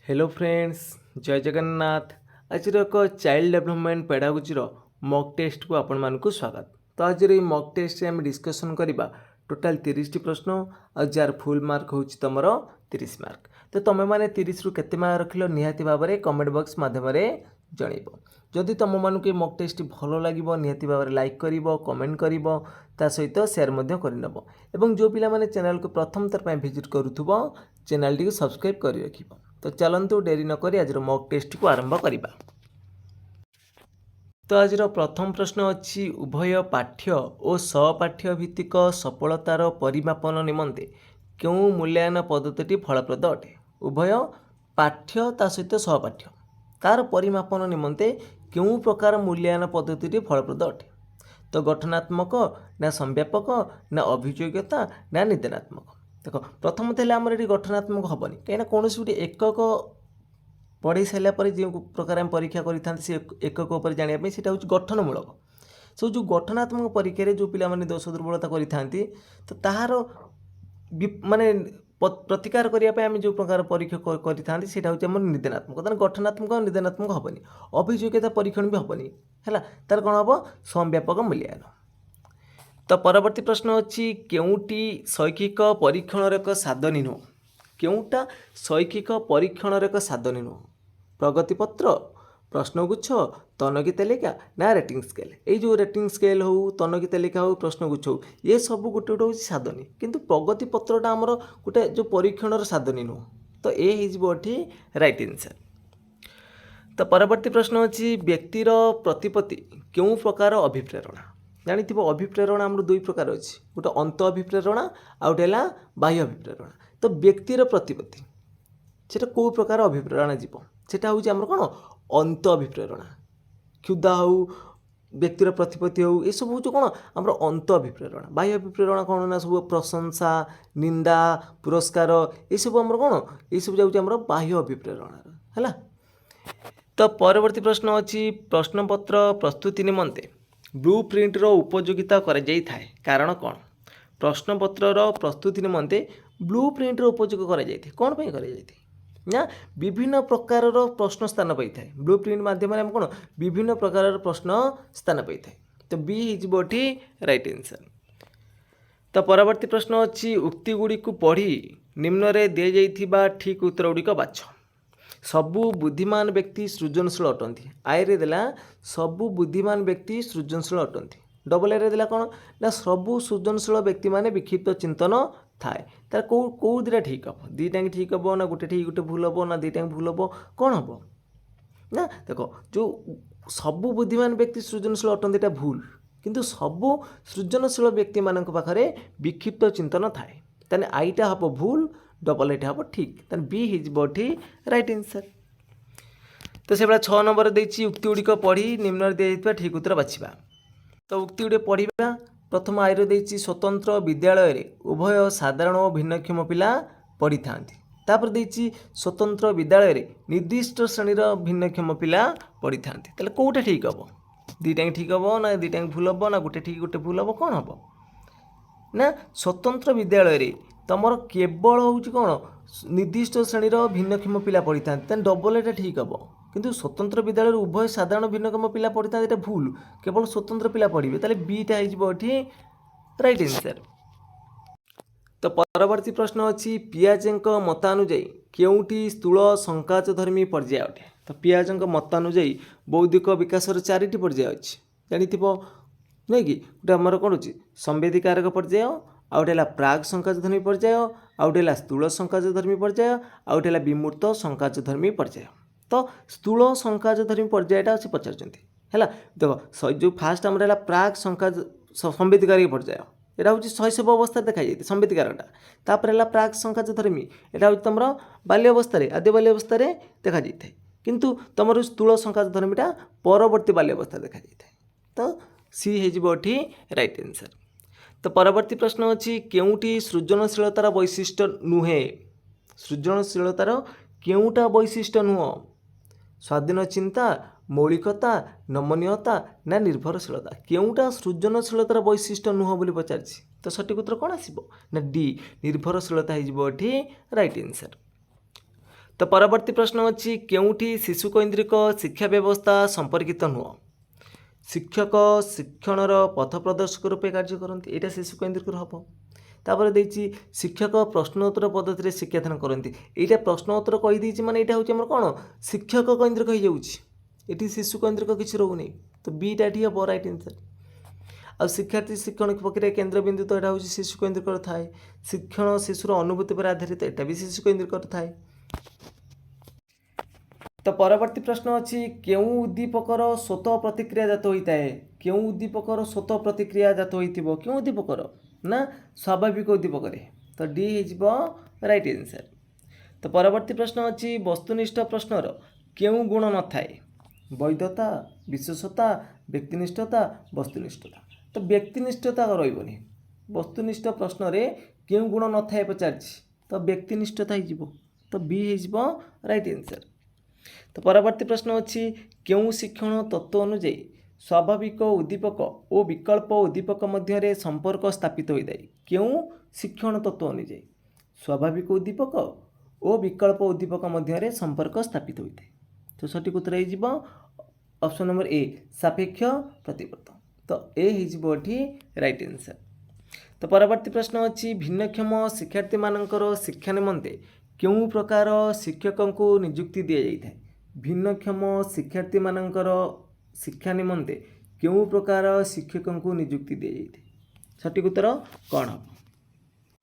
Hello friends, जय जगन्नाथ। आज एक child development pedagogy mock test को आपण मानकु स्वागत। तो आज ये मॉक टेस्ट आम डिस्कसन करवा टोटाल 30 प्रश्न और जार फुल मार्क हूँ तुम 30 मार्क। तो तुम मैंने 30 रु केते मार्क रखिल निहाती भाव में कमेंट बॉक्स माध्यम जनइब। जदि तुम मानक मॉक टेस्ट भल लगे निहाती भाव में लाइक कर कमेंट कर सहित सेयार करनब एवं जो पिला माने चैनल को प्रथम थर पर विजिट करूथुबो चैनल टी सब्सक्राइब कर रखिब। तो चलतु डेरी नक आज मॉक टेस्ट को आरंभ करवा। तो आज प्रथम प्रश्न अच्छी उभय पाठ्य और सहपाठ्य भित्तिक सफलतार परिमापन निमंते क्यों मूल्यांकन पद्धति फलप्रद अटे। उभय पाठ्य ता सहित सहपाठ्य तार परिमापन निमंते क्यों प्रकार मूल्यांकन पद्धति फलप्रद अटे। तो गठनात्मक ना संव्यापक ना अभियोग्यता ना निदानात्मक। देख प्रथम थे आम ये गठनात्मक हेनी कहीं कौन गोटे एकक पढ़ी सारापर जो प्रकार आम परीक्षा करें से एकक उपर जानापी से हूँ गठनमूलक। सो जो गठनात्मक परीक्षा जो पिला माने दोष दुर्बलता करें तो तार माने प्रतिकार करने आम जो प्रकार परीक्षा करें से हूँ निदानात्मक। तेना गठनात्मक और निदानात्मक हेनी, अभियोग्यता परीक्षण भी हेनी है तार कौन हम संव्यापक मूल्यांकन। तो परवर्ती प्रश्न अच्छी केउटी शैक्षिक परीक्षण एक साधनी नुह। केउटा शैक्षिक परीक्षण एक साधनी नुह। प्रगतिपत्र, प्रश्नगुच्छ, तनकी तालिका ना रेटिंग स्केल। ये जो रेटिंग स्केल हो तनकी तालिका हो प्रश्नगुच्छ हो ये सब गोटे गोटे हूँ साधनी, किंतु प्रगतिपत्रटा आमर गोटे जो परीक्षण साधनी नुह। तो ये होठी राइट आंसर। तो परवर्ती प्रश्न अच्छी व्यक्तिर प्रतिपत्ति क्यों प्रकार अभिप्रेरणा। जानी अभिप्रेरणा आम दुई प्रकार अच्छी, गोटे अंत अभिप्रेरणा आउ गोटे बाह्य अभिप्रेरणा। तो व्यक्तिर प्रतिपत्ति से कौ प्रकार अभिप्रेरणा जीव सेटा हूँ आम कौन अंत अभिप्रेरणा। क्षुधा हो व्यक्तिर प्रतिपत्ति हो ये सब हूँ कौन आम अंत अभिप्रेरणा। बाह्य अभिप्रेरणा कौन ना सब प्रशंसा निंदा पुरस्कार ये सब आम कौन ये सब जाऊँ आम बाह्य अभिप्रेरणा है। तो परवर्ती प्रश्न अच्छी प्रश्नपत्र प्रस्तुति निमंते ब्लू प्रिंटर उपयोगिता कराए कारण कौन। प्रश्नपत्र प्रस्तुति निमंते ब्लू प्रिंटर उपयोग कराए कौन पर कराए ना विभिन्न प्रकार प्रश्न स्थान पाई था। ब्लू प्रिंट माध्यम कौन विभिन्न प्रकार प्रश्न स्थान पाई था। तो बी होठी राइट आंसर। तो परवर्ती प्रश्न अच्छी उक्ति गुड़ी को पढ़ी निम्न रे दि जाइथिबा ठीक उत्तर गुड़िक बाछ। सबु बुद्धिमान व्यक्ति सृजनशील अटंती। आई रे देला सबु बुद्धिमान व्यक्ति सृजनशील अटंती। डबल ए देला कौन ना सबु सृजनशील व्यक्ति माने विक्षिप्त चिंतन थाए। तार कौ दुटा ठीक हम दुईटा ठीक हम ना गोटे ठीक गोटे भूल हम ना दुईटा भूल हम कौन हम ना। देख जो सबु बुद्धिमान व्यक्ति सृजनशील अटंती भूल, किंतु सबु सृजनशील व्यक्ति मान पाखे विक्षिप्त चिंतन थाए। ताने आईटा हम भूल डबल एटा हम ठीक। ताने बी हिजबठी राइट आंसर। तो से 6 नंबर देछि उक्ति गुड़िक पढ़ी निम्न दिया ठीक उत्तर बाछिबा। तो उक्ति गुड़े पढ़ा प्रथम आईर देछि स्वतंत्र विद्यालय रे उभय साधारण और भिन्नक्षम पिला पढ़ी थांती। तापर देछि स्वतंत्र विद्यालय रे निर्दिष्ट श्रेणीर भिन्नक्षम पिला पढ़ी थांती। ताले कोउटा ठीक हम दुईटा ठीक हम ना दुईटा भूल हम ना गोटे ठीक गोटे भूल हम कौन हम ना। स्वतंत्र विद्यालय रे तुमर केवल हूँ कौन निर्दिष्ट श्रेणीर भिन्नक्षम पिला पढ़ी था। डबल एटा ठीक हम, किंतु स्वतंत्र विद्यालय उभय साधारण भिन्नक्षम पिला पढ़ी था भूल, केवल स्वतंत्र पिला पढ़े ताले बीटा होठी राइट आंसर। तो परवर्ती प्रश्न अच्छी पियाजेंक मतानुजाई केउटी स्थूल संकाचधर्मी पर्याय अटे। तो पियाजेंक मतानुजाई बौद्धिक विकासर 4टी पर्याय अच्छी जानी नहीं कि गोटे आमर कौन अच्छी संवेदिकारक पर्याय आउ गोटे प्राग संकाचधर्मी पर्याय आउ गोटे स्थूल संकाचधर्मी पर्याय आउ गोटे विमूर्त संकाचधर्मी पर्याय। तो स्थूल संकाचधर्मी पर्यायटा से पचार है। देख जो फास्ट आम प्राग संकाच संवेदिकारक पर्याय यहाँ हूँ शैशव अवस्था देखा जाए संवेदिकारकटा। तापर है प्राग संकाचधर्मी यहाँ हूँ तुम बाल्यावस्था आद्य बाल्यावस्था देखा जाए, किंतु तुम स्थूल संकाचधर्मीटा परवर्ती बाल्यावस्था देखा जाए। तो सी होठी राइट आंसर। तो परवर्ती प्रश्न अच्छी केउटी सृजनशीलतार वैशिष्ट्य नुहे। सृजनशीलतार केउटा वैशिष्ट्य नुह। स्वाधीन चिंता, मौलिकता, नमनीयता ना निर्भरशीलता। केउटा सृजनशीलतार वैशिष्ट्य नुह बोली पचारछि। तो सठिक उत्तर कौन आसिबो ना डी निर्भरशीलता होठी राइट आंसर। तो परवर्ती प्रश्न अच्छी केउठी शिशुकैंद्रिक शिक्षा व्यवस्था संपर्कित नुह शिक्षक शिक्षणर पथ प्रदर्शक रूपे कार्य करती यहाँ शिशुकैंद्रिक हम तापर देती शिक्षक प्रश्नोत्तर पद्धति शिक्षादान करती यहाँ प्रश्नोत्तर कहीदे माने यहाँ हूँ कौन शिक्षक कैंद्रिक हो जाऊँगी शिशुकैंद्रिक किसी रोनी तो बीटा ये हम राइट आंसर आ शिक्षार्थी शिक्षण प्रक्रिया केन्द्रबिंदु तो यहाँ हूँ शिशुकैंद्रिक थाए शिक्षण शिशुर अनुभूति पर आधारित यहाँ भी शिशुकैंद्रिक थाए। तो परवर्ती प्रश्न अच्छी केउ उद्दीपकर स्वतः प्रतिक्रिया जात होता है केउ उद्दीपकर स्वतः प्रतिक्रिया जात हो क्यों उद्दीपकर ना स्वाभाविक उद्दीपक तो डी हो राइट आंसर। तो परवर्ती प्रश्न अच्छी वस्तुनिष्ठ प्रश्नर केउ गुण न थाए वैधता विशेषता व्यक्तिनिष्ठता वस्तुनिष्ठता तो व्यक्तिनिष्ठता रही वस्तुनिष्ठ प्रश्न रे केउ गुण न थाए पचार तो व्यक्तिनिष्ठता हो तो बी हो राइट आंसर। तो परवर्ती प्रश्न अच्छी केउ शिक्षण तत्व अनुଯାयी स्वाभाविक उद्दीपक और विकल्प उद्दीपक मध्य संपर्क स्थापित होता है केउ शिक्षण तत्व अनुযাयी स्वाभाविक उद्दीपक और विकल्प उद्दीपक मध्य संपर्क स्थापित होता है तो सठिक उत्तर हो ऑप्शन नंबर ए सापेक्ष प्रतिवर्त तो ए हो राइट आंसर। तो परवर्ती प्रश्न अच्छी भिन्नक्षम शिक्षार्थी मानकर शिक्षा निमंते केउ प्रकार शिक्षकों को नियुक्ति दि जाए भिन्नक्षम शिक्षार्थी मानकर शिक्षा निमंते केउ प्रकार शिक्षकों को नियुक्ति दि जाए सठिक उत्तर कौन हम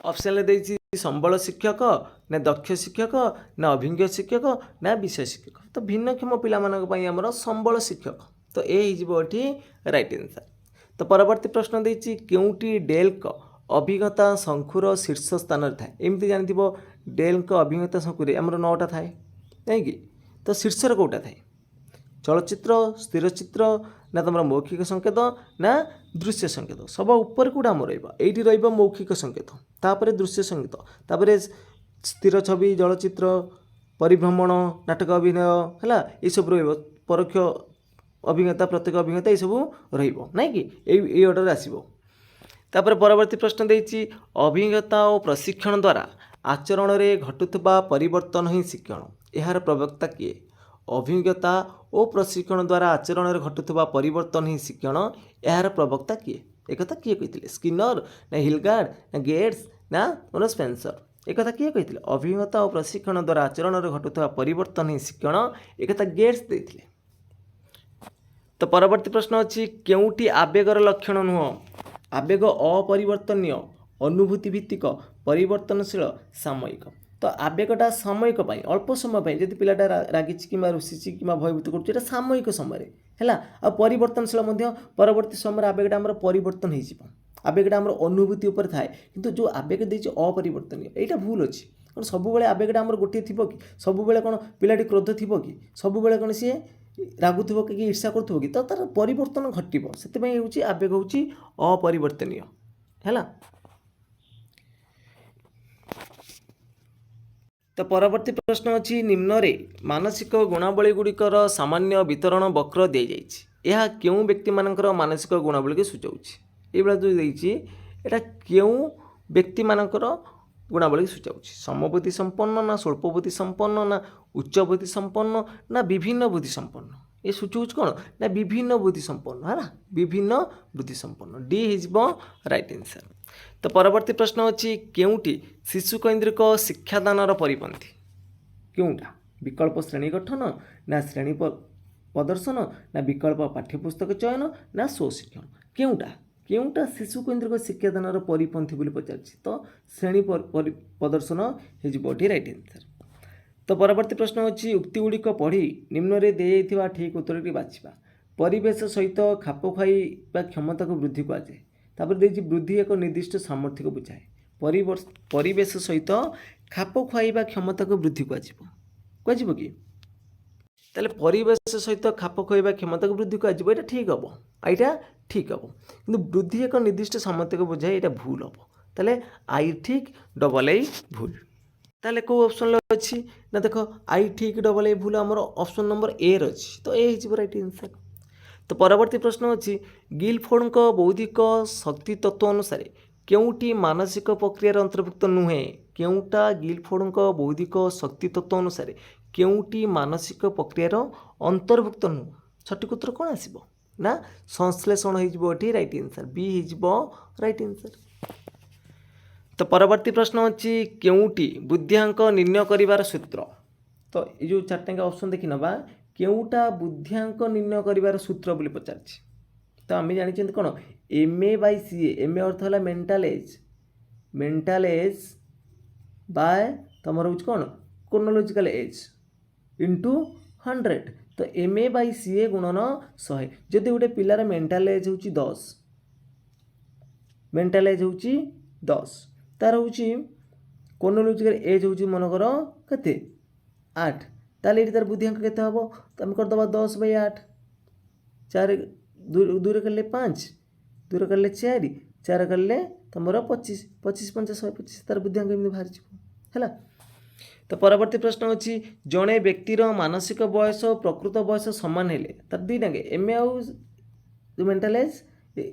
ऑप्शन देती संबल शिक्षक ना दक्ष शिक्षक ना अभिज्ञ शिक्षक ना विषय शिक्षक तो भिन्नक्षम पिला संबल शिक्षक तो ए हो राइट आंसर। तो परवर्ती प्रश्न देती केउटी डेल्क अभिज्ञता शंखुर शीर्ष स्थान थाए एमती जानी डेल्क अभिज्ञता शंखुरे आमर 9टा थाए कहीं तो शीर्षर कौटा थाए चलचित्र स्थिरचित्र ना तुम मौखिक संकेत ना दृश्य संकेत सब ऊपर कौटा आम रही मौखिक संकेत तापर दृश्य संकेत तापर स्थिर छवि चलचित्र परिभ्रमण नाटक अभिनय है ये सब परोक्ष अभिज्ञता प्रत्येक अभिज्ञता ये सब रही कि ऑर्डर आसो। तापर परवर्ती प्रश्न देती अभिज्ञता और प्रशिक्षण द्वारा आचरण में घटुवा परिवर्तन ही शिक्षण यार प्रवक्ता किए अभिज्ञता और प्रशिक्षण द्वारा आचरण में घटुवा परिवर्तन ही शिक्षण यार प्रवक्ता किए एक किए कहते स्किनर ना हिलगार्ड ना गेट्स ना स्पेंसर एक किए कहते अभिज्ञता और प्रशिक्षण द्वारा आचरण में घटुवा परिवर्तन ही शिक्षण एक गेट्स देते। तो परवर्ती प्रश्न अच्छी केउटी आवेगर लक्षण नुह आवेग अपरिवर्तनीय अनुभूति भित्तिक परिवर्तनशील सामयिक तो आवेगटा सामयिक अल्प समय जब पिलाटा रागी कि रुषि कि भयभूत कर सामयिक समय है आ परिवर्तनशील परवर्ती समय आवेगटा आम परिवर्तन हो आवेगटा आम अनुभूति उपर थाए किंतु जो आवेग देती अपरिवर्तनीय यहाँ भूल अच्छी कौन सब आवेगटा आम गोटे थी कि सब कौन पिलाटी क्रोध थी कि सब कौन सी रागुव कि ईर्षा करुव कि तो तार परिवर्तन घटव से आवेग हूँ अपरिवर्तनीय है। तो परवर्ती प्रश्न अच्छी निम्न रे मानसिक गुणावली गुड़िकर सामान्य वितरण वक्र दी जाइए यह क्यों व्यक्ति मानकर मानसिक गुणावली को सूचाऊँच ये जो देती यहाँ क्यों व्यक्ति मानकर गुणावली सूचाऊँ समबुद्धि संपन्न ना स्वल्प बुद्धि संपन्न ना उच्च बुद्धि संपन्न ना विभिन्न बुद्धि संपन्न ये सूचाऊँ कौन ना विभिन्न बुद्धि संपन्न है ना विभिन्न बुद्धि संपन्न डी हो राइट आंसर। तो परवर्ती प्रश्न अच्छी केउटी शिशुकैंद्रिक शिक्षादानर परिपंथी क्योंटा विकल्प श्रेणी गठन ना श्रेणी प्रदर्शन ना विकल्प पाठ्यपुस्तक चयन ना स्वशिक्षण केउटा शिशुकैंद्रिक शिक्षादानर परिपंथी बोली पचार तो श्रेणी प्रदर्शन हो राइट आंसर। तो परवर्ती प्रश्न अच्छी उक्ति गुड़िक पढ़ी निम्न रे दिया ठीक उत्तर बाछा परिवेश सहित खाप खाइबा क्षमता को वृद्धि कहुए तापर देखिए वृद्धि एक निर्दिष्ट सामर्थ्य को बुझाए परिवेश सहित खाप खुआइबा क्षमता को वृद्धि कहुए कि ताले परिवेश सहित खाप खुआइबा क्षमता को वृद्धि कहुए यहाँ ठीक हम यहाँ ठीक हम कि वृद्धि एक निर्दिष्ट सामर्थ्य को बुझाए यहाँ भूल हम ताले आई ठीक डबल आई भूल ताले को ऑप्शन अच्छी ना देख आई ठीक डबल आई भूल आमर ऑप्शन नंबर ए अच्छी तो ए हो राइट आंसर। तो परवर्ती प्रश्न अच्छी गिलफोर्ड बौद्धिक शक्ति तत्व अनुसार କେଉଁଟି ମାନସିକ ପ୍ରକ୍ରିୟାର ଅନ୍ତର୍ଭୁକ୍ତ ନୁହେଁ? କେଉଁଟା ଗିଲଫୋର୍ଡଙ୍କ ବୌଦ୍ଧିକ ଶକ୍ତି ତତ୍ତ୍ୱ ଅନୁସାରେ କେଉଁଟି ମାନସିକ ପ୍ରକ୍ରିୟାର ଅନ୍ତର୍ଭୁକ୍ତ ନୁହେଁ? ସଠିକ୍ ଉତ୍ତର କ'ଣ ଆସିବ ନା ସଂଶ୍ଳେଷଣ ହେଇଯିବ ଏଠି ରାଇଟ୍ ଆନ୍ସର୍ ବି ହେଇଯିବ ରାଇଟ୍ ଆନ୍ସର୍। ତ ପରବର୍ତ୍ତୀ ପ୍ରଶ୍ନ ଅଛି କେଉଁଟି ବୁଦ୍ଧିଆଙ୍କ ନିର୍ଣ୍ଣୟ କରିବାର ସୂତ୍ର? ତ ଏ ଯେଉଁ ଚାରିଟାଙ୍କ ଅପସନ୍ ଦେଖି ନେବା କେଉଁଟା ବୁଦ୍ଧିଆଙ୍କ ନିର୍ଣ୍ଣୟ କରିବାର ସୂତ୍ର ବୋଲି ପଚାରିଛି। ତ ଆମେ ଜାଣିଛନ୍ତି କ'ଣ MA/CA MA ଅର୍ଥ ହେଲା ମେଣ୍ଟାଲ ଏଜ୍ ବାय ତୁମର ହେଉଛି କ'ଣ କ୍ରୋନୋଲୋଜିକାଲ ଏଜ୍ ଇଣ୍ଟୁ 100। ତ MA/CA ଗୁଣନ 100। ଯଦି ଗୋଟେ ପିଲାର ମେଣ୍ଟାଲ ଏଜ୍ ହେଉଛି 10 ତାର ହେଉଛି କ୍ରୋନୋଲୋଜିକାଲ ଏଜ୍ ହେଉଛି ମନେକର କେତେ 8 ତାହେଲେ ଏଠି ତାର ବୁଦ୍ଧିଆଙ୍କ କେତେ ହେବ? ତ ଆମେ କରିଦେବା 10/8 4 2 କଲେ 5 2 କଲେ 4 4 କଲେ ତୁମର 25 25 5 125 ତାର ବୁଦ୍ଧିଆଙ୍କ ଏମିତି ବାହାରିଯିବ ହେଲା। ତ ପରବର୍ତ୍ତୀ ପ୍ରଶ୍ନ ଅଛି ଜଣେ ବ୍ୟକ୍ତିର ମାନସିକ ବୟସ ଓ ପ୍ରକୃତ ବୟସ ସମାନ ହେଲେ ତାର ଦୁଇଟାଙ୍କେ MA ଆଉ ମେଣ୍ଟାଲ ଏଜ୍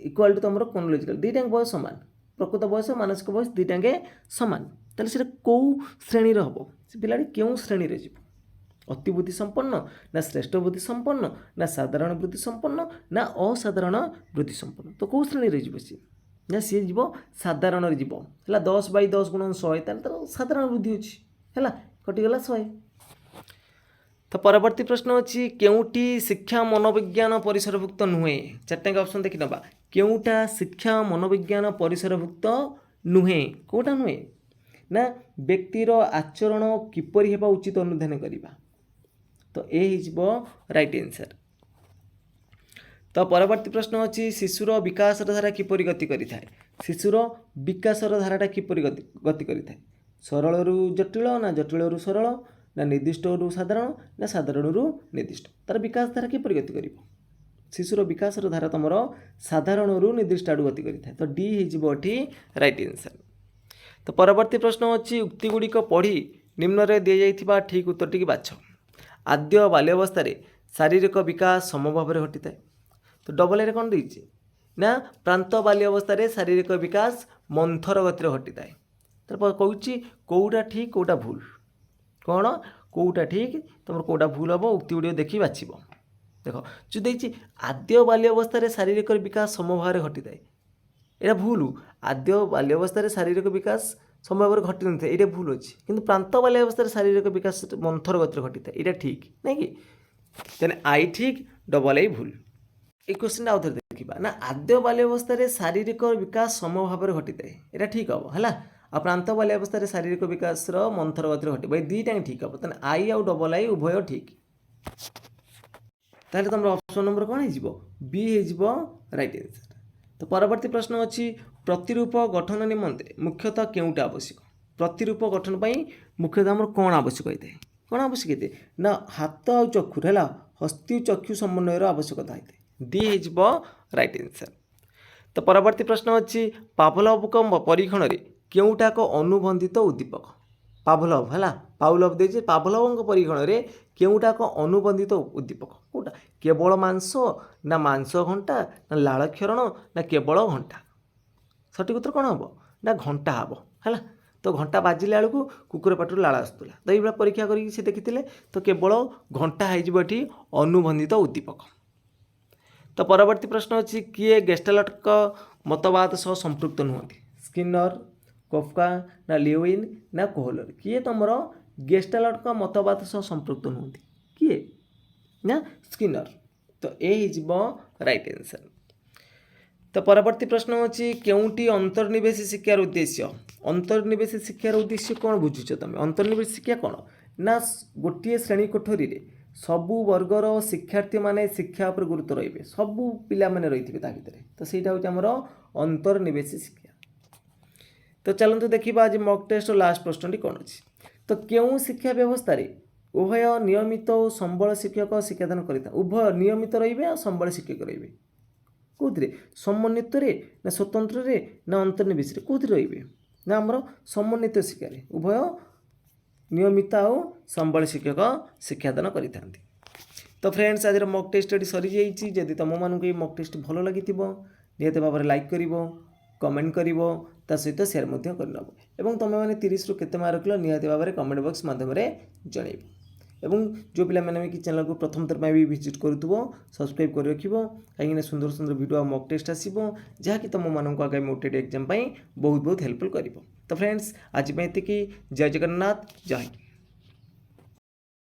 ଇକ୍ୱାଲ୍ ଟୁ ତୁମର କ୍ରୋନୋଲୋଜିକାଲ ଦୁଇଟାଙ୍କ ବୟସ ସମାନ ପ୍ରକୃତ ବୟସ ମାନସିକ ବୟସ ଦୁଇଟାଙ୍କେ ସମାନ ତାହେଲେ ସେଇଟା କେଉଁ ଶ୍ରେଣୀର ହେବ? ସେ ପିଲାଟି କେଉଁ ଶ୍ରେଣୀରେ ଯିବ? ଅତି ବୁଦ୍ଧି ସମ୍ପନ୍ନ ନା ଶ୍ରେଷ୍ଠ ବୁଦ୍ଧି ସମ୍ପନ୍ନ ନା ସାଧାରଣ ବୁଦ୍ଧି ସମ୍ପନ୍ନ ନା ଅସାଧାରଣ ବୁଦ୍ଧି ସମ୍ପନ୍ନ? ତ କେଉଁ ଶ୍ରେଣୀରେ ଯିବ ସିଏ? ନା ସିଏ ଯିବ ସାଧାରଣରେ ଯିବ ହେଲା 10/10 ଗୁଣ 100 ତାହେଲେ ତାର ସାଧାରଣ ବୁଦ୍ଧି ଅଛି ହେଲା କଟିଗଲା 100। ତ ପରବର୍ତ୍ତୀ ପ୍ରଶ୍ନ ଅଛି କେଉଁଟି ଶିକ୍ଷା ମନୋବିଜ୍ଞାନ ପରିସରଭୁକ୍ତ ନୁହେଁ? ଚାରିଟାଙ୍କ ଅପସନ୍ ଦେଖି ନେବା କେଉଁଟା ଶିକ୍ଷା ମନୋବିଜ୍ଞାନ ପରିସରଭୁକ୍ତ ନୁହେଁ? କେଉଁଟା ନୁହେଁ ନା ବ୍ୟକ୍ତିର ଆଚରଣ କିପରି ହେବା ଉଚିତ ଅନୁଧ୍ୟାନ କରିବା। ତ ଏ ହେଇଯିବ ରାଇଟ୍ ଆନ୍ସର୍। ତ ପରବର୍ତ୍ତୀ ପ୍ରଶ୍ନ ଅଛି ଶିଶୁର ବିକାଶର ଧାରା କିପରି ଗତି କରିଥାଏ? ଶିଶୁର ବିକାଶର ଧାରାଟା କିପରି ଗତି କରିଥାଏ? ସରଳରୁ ଜଟିଳ ନା ଜଟିଳରୁ ସରଳ ନା ନିର୍ଦ୍ଦିଷ୍ଟରୁ ସାଧାରଣ ନା ସାଧାରଣରୁ ନିର୍ଦ୍ଦିଷ୍ଟ? ତାର ବିକାଶ ଧାରା କିପରି ଗତି କରିବ? ଶିଶୁର ବିକାଶର ଧାରା ତୁମର ସାଧାରଣରୁ ନିର୍ଦ୍ଦିଷ୍ଟ ଆଡ଼ୁ ଗତି କରିଥାଏ। ତ ଡି ହେଇଯିବ ଏଠି ରାଇଟ୍ ଆନ୍ସର୍। ତ ପରବର୍ତ୍ତୀ ପ୍ରଶ୍ନ ଅଛି ଉକ୍ତିଗୁଡ଼ିକ ପଢ଼ି ନିମ୍ନରେ ଦିଆଯାଇଥିବା ଠିକ୍ ଉତ୍ତରଟିକି ବାଛ। ଆଦ୍ୟ ବାଲ୍ୟାବସ୍ଥାରେ ଶାରୀରିକ ବିକାଶ ସମଭାବରେ ଘଟିଥାଏ। ତ ଡବଲ ଏରେ କ'ଣ ଦେଇଛି ନା ପ୍ରାନ୍ତ ବାଲ୍ୟ ଅବସ୍ଥାରେ ଶାରୀରିକ ବିକାଶ ମନ୍ଥର ଗତିରେ ଘଟିଥାଏ। ତାରপর କହୁଛି କେଉଁଟା ଠିକ୍ କେଉଁଟା ଭୁଲ କ'ଣ କେଉଁଟା ଠିକ୍ ତୁମର କେଉଁଟା ଭୁଲ ହେବ ଉକ୍ତି ଗୁଡ଼ିକ ଦେଖି ବାଛିବ। ଦେଖ ଯେଉଁ ଦେଇଛି ଆଦ୍ୟ ବାଲ୍ୟ ଅବସ୍ଥାରେ ଶାରୀରିକ ବିକାଶ ସମଭାବରେ ଘଟିଥାଏ ଏଇଟା ଭୁଲ। ଆଦ୍ୟ ବାଲ୍ୟ ଅବସ୍ଥାରେ ଶାରୀରିକ ବିକାଶ ସମଭାବରେ ଘଟି ନଥାଏ ଏଇଟା ଭୁଲ ଅଛି କିନ୍ତୁ ପ୍ରାନ୍ତ ବାଲ୍ୟ ଅବସ୍ଥାରେ ଶାରୀରିକ ବିକାଶ ମନ୍ଥର ଗତିରେ ଘଟିଥାଏ ଏଇଟା ଠିକ୍ ନାଇଁ କି? ତାହେଲେ ଆଇ ଠିକ୍ ଡବଲ ଆଇ ଭୁଲ। এই কোশ্চেনটা আউথরে ଦେଖିବା ନା ଆଦ୍ୟ ବାଲ୍ୟ ଅବସ୍ଥାରେ ଶାରୀରିକ ବିକାଶ ସମଭାବରେ ଘଟିଥାଏ ଏଇଟା ଠିକ୍ ହେବ ହେଲା ଆଉ ପ୍ରାନ୍ତ ବାଲ୍ୟ ଅବସ୍ଥାରେ ଶାରୀରିକ ବିକାଶର ମନ୍ଥର ଗତିରେ ଘଟିବ ଏଇ ଦୁଇଟା ହିଁ ଠିକ୍ ହେବ। ତାହେଲେ ଆଇ ଆଉ ଡବଲ ଆଇ ଉଭୟ ଠିକ୍। ତାହେଲେ ତୁମର ଅପସନ୍ ନମ୍ବର କ'ଣ ହେଇଯିବ ବି ହେଇଯିବ ରାଇଟ୍ ଆନ୍ସର୍। ତ ପରବର୍ତ୍ତୀ ପ୍ରଶ୍ନ ଅଛି ପ୍ରତିରୂପ ଗଠନ ନିମନ୍ତେ ମୁଖ୍ୟତଃ କେଉଁଟା ଆବଶ୍ୟକ? ପ୍ରତିରୂପ ଗଠନ ପାଇଁ ମୁଖ୍ୟତଃ ଆମର କ'ଣ ଆବଶ୍ୟକ ହୋଇଥାଏ? କ'ଣ ଆବଶ୍ୟକ ହୋଇଥାଏ ନା ହାତ ଆଉ ଚକ୍ଷୁର ହେଲା ହସ୍ତି ଚକ୍ଷୁ ସମନ୍ୱୟର ଆବଶ୍ୟକତା ହୋଇଥାଏ। ଡି ହେଇଯିବ ରାଇଟ୍ ଆନ୍ସର୍। ତ ପରବର୍ତ୍ତୀ ପ୍ରଶ୍ନ ଅଛି ପାଭଲଭଙ୍କ ପରୀକ୍ଷଣରେ କେଉଁଟା ଏକ ଅନୁବନ୍ଧିତ ଉଦ୍ଦୀପକ? ପାଭଲଭ ହେଲା ପାଭଲଭ ଦେଇଛି ପାଭଲଭଙ୍କ ପରୀକ୍ଷଣରେ କେଉଁଟା ଏକ ଅନୁବନ୍ଧିତ ଉଦ୍ଦୀପକ କେଉଁଟା? କେବଳ ମାଂସ ନା ମାଂସ ଘଣ୍ଟା ନା ଲାଳକ୍ଷରଣ ନା କେବଳ ଘଣ୍ଟା? ସଠିକ୍ ଉତ୍ତର କ'ଣ ହେବ ନା ଘଣ୍ଟା ହେବ ହେଲା। ତ ଘଣ୍ଟା ବାଜିଲା ବେଳକୁ କୁକୁର ପାଟିରୁ ଲାଳ ଆସୁଥିଲା ତ ଏଇଭଳିଆ ପରୀକ୍ଷା କରିକି ସେ ଦେଖିଥିଲେ ତ କେବଳ ଘଣ୍ଟା ହେଇଯିବ ଏଠି ଅନୁବନ୍ଧିତ ଉଦ୍ଦୀପକ। ତ ପରବର୍ତ୍ତୀ ପ୍ରଶ୍ନ ଅଛି କିଏ ଗେଷ୍ଟାଲଟଙ୍କ ମତବାଦ ସହ ସମ୍ପୃକ୍ତ ନୁହନ୍ତି? ସ୍କିନର କୋଫକା ନା ଲିଓଇନ୍ ନା କୋହଲର? କିଏ ତୁମର ଗେଷ୍ଟାଲଟଙ୍କ ମତବାଦ ସହ ସମ୍ପୃକ୍ତ ନୁହନ୍ତି? କିଏ ନା ସ୍କିନର। ତ ଏ ହେଇଯିବ ରାଇଟ୍ ଆନ୍ସର୍। ତ ପରବର୍ତ୍ତୀ ପ୍ରଶ୍ନ ଅଛି କେଉଁଟି ଅନ୍ତର୍ନିବେଶୀ ଶିକ୍ଷାର ଉଦ୍ଦେଶ୍ୟ? ଅନ୍ତର୍ନିବେଶୀ ଶିକ୍ଷାର ଉଦ୍ଦେଶ୍ୟ କ'ଣ ବୁଝୁଛ ତୁମେ? ଅନ୍ତର୍ନିବେଶୀ ଶିକ୍ଷା କ'ଣ ନା ଗୋଟିଏ ଶ୍ରେଣୀ କୋଠରୀରେ ସବୁ ବର୍ଗର ଶିକ୍ଷାର୍ଥୀମାନେ ଶିକ୍ଷା ଉପରେ ଗୁରୁତ୍ୱ ରହିବେ ସବୁ ପିଲାମାନେ ରହିଥିବେ ତା ଭିତରେ ତ ସେଇଟା ହେଉଛି ଆମର ଅନ୍ତର୍ନିବେଶୀ ଶିକ୍ଷା। ତ ଚାଲନ୍ତୁ ଦେଖିବା ଆଜି ମକ୍ ଟେଷ୍ଟର ଲାଷ୍ଟ ପ୍ରଶ୍ନଟି କ'ଣ ଅଛି। ତ କେଉଁ ଶିକ୍ଷା ବ୍ୟବସ୍ଥାରେ ଉଭୟ ନିୟମିତ ଓ ସମ୍ବଳ ଶିକ୍ଷକ ଶିକ୍ଷାଦାନ କରିଥାଏ? ଉଭୟ ନିୟମିତ ରହିବେ ଆଉ ସମ୍ବଳ ଶିକ୍ଷକ ରହିବେ କେଉଁଥିରେ? ସମନ୍ୱିତରେ ନା ସ୍ୱତନ୍ତ୍ରରେ ନା ଅନ୍ତର୍ନିବେଶୀରେ କେଉଁଥିରେ ରହିବେ? ନା ଆମର ସମନ୍ୱିତ ଶିକ୍ଷାରେ ଉଭୟ ନିୟମିତ ଆଉ ସମ୍ବଳ ଶିକ୍ଷକ ଶିକ୍ଷାଦାନ କରିଥାନ୍ତି। ତ ଫ୍ରେଣ୍ଡସ୍ ଆଜିର ମକ୍ ଟେଷ୍ଟ ଏଠି ସରିଯାଇଛି। ଯଦି ତୁମମାନଙ୍କୁ ଏଇ ମକ୍ ଟେଷ୍ଟ ଭଲ ଲାଗିଥିବ ନିହାତି ଭାବରେ ଲାଇକ୍ କରିବ कमेंट करिवो ता सहित शेयर मध्य करनबो एवं तमे माने 30 रु केते मार्क रखलो निहाती भाबरे कमेंट बॉक्स माध्यम रे जणैबो एवं जो पिला मैंने कि चैनल को प्रथम थर भी विजिट करूथबो सब्सक्राइब कर रखिबो कहीं सुंदर सुंदर वीडियो मॉक टेस्ट आसीबो जहा कि तुम मानक आगामी मोटेड एग्जाम बहुत बहुत हेल्पफुल करिवो। तो फ्रेंड्स आज पे एतिकी जय जगन्नाथ जय हिंद।